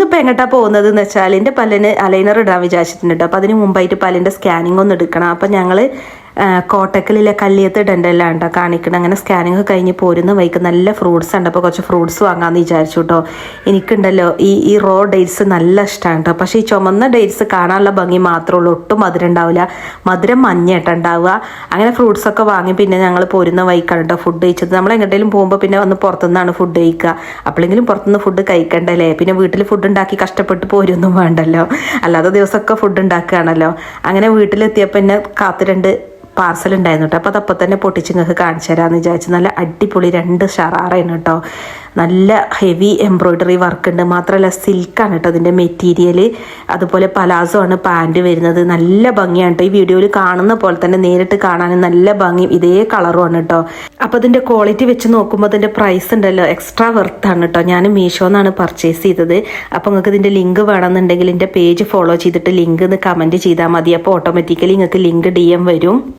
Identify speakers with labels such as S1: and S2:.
S1: ഇന്നിപ്പോൾ എങ്ങോട്ടാണ് പോകുന്നത് എന്ന് വെച്ചാൽ എൻ്റെ പല്ലിന് അലൈനർ ഇടാൻ വിചാരിച്ചിട്ടുണ്ട്. അപ്പോൾ അതിന് മുമ്പായിട്ട് പല്ലിൻ്റെ സ്കാനിങ് ഒന്ന് എടുക്കണം. അപ്പം ഞങ്ങൾ കോട്ടക്കലിലെ കല്ലിയത്ത് ഡെൻ്റെല്ലാം ഉണ്ടോ കാണിക്കണം. അങ്ങനെ സ്കാനിങ് കഴിഞ്ഞ് പോരുന്ന വൈക്ക് നല്ല ഫ്രൂട്ട്സ് ഉണ്ട്. അപ്പോൾ കുറച്ച് ഫ്രൂട്ട്സ് വാങ്ങാമെന്ന് വിചാരിച്ചു കേട്ടോ. എനിക്കുണ്ടല്ലോ ഈ റോ ഡേറ്റ്സ് നല്ല ഇഷ്ടമാണ് കേട്ടോ. പക്ഷേ ഈ ചുമന്ന ഡേറ്റ്സ് കാണാനുള്ള ഭംഗി മാത്രമേ ഉള്ളൂ, ഒട്ടും മധുരം ഉണ്ടാവില്ല. മധുരം മഞ്ഞയായിട്ട് ഉണ്ടാവുക. അങ്ങനെ ഫ്രൂട്ട്സൊക്കെ വാങ്ങി പിന്നെ ഞങ്ങൾ പോരുന്ന വൈക്കാണ് കേട്ടോ ഫുഡ് കഴിച്ചത്. നമ്മൾ എങ്ങോട്ടെങ്കിലും പോകുമ്പോൾ പിന്നെ വന്ന് പുറത്തുനിന്നാണ് ഫുഡ് കഴിക്കുക. അപ്പോഴെങ്കിലും പുറത്തുനിന്ന് ഫുഡ് കഴിക്കണ്ടല്ലേ. പിന്നെ വീട്ടിൽ ഫുഡ് ഉണ്ടാക്കി കഷ്ടപ്പെട്ട് പോരൊന്നും വേണ്ടല്ലോ, അല്ലാതെ ദിവസമൊക്കെ ഫുഡ് ഉണ്ടാക്കുകയാണല്ലോ. അങ്ങനെ വീട്ടിലെത്തിയപ്പോൾ എന്നെ കാത്ത് പാർസൽ ഉണ്ടായിരുന്നു കേട്ടോ. അപ്പോൾ അതപ്പോൾ തന്നെ പൊട്ടിച്ച് നിങ്ങൾക്ക് കാണിച്ചു തരാമെന്ന് വിചാരിച്ചു. നല്ല അടിപൊളി 2 ഷറാറാണ് കേട്ടോ. നല്ല ഹെവി എംബ്രോയ്ഡറി വർക്ക് ഉണ്ട്. മാത്രമല്ല സിൽക്കാണ് കേട്ടോ അതിൻ്റെ മെറ്റീരിയൽ. അതുപോലെ പലാസോ ആണ് പാൻറ്റ് വരുന്നത്. നല്ല ഭംഗിയാണ് കേട്ടോ. ഈ വീഡിയോയിൽ കാണുന്ന പോലെ തന്നെ നേരിട്ട് കാണാനും നല്ല ഭംഗി, ഇതേ കളറുമാണ് കേട്ടോ. അപ്പോൾ അതിൻ്റെ ക്വാളിറ്റി വെച്ച് നോക്കുമ്പോൾ അതിൻ്റെ പ്രൈസ് ഉണ്ടല്ലോ എക്സ്ട്രാ വെർത്താണ് കേട്ടോ. ഞാൻ മീഷോന്നാണ് പർച്ചേസ് ചെയ്തത്. അപ്പോൾ നിങ്ങൾക്ക് ഇതിൻ്റെ ലിങ്ക് വേണമെന്നുണ്ടെങ്കിൽ എൻ്റെ പേജ് ഫോളോ ചെയ്തിട്ട് ലിങ്ക് എന്ന് കമൻറ്റ് ചെയ്താൽ മതി. അപ്പോൾ ഓട്ടോമാറ്റിക്കലി നിങ്ങൾക്ക് ലിങ്ക് DM വരും.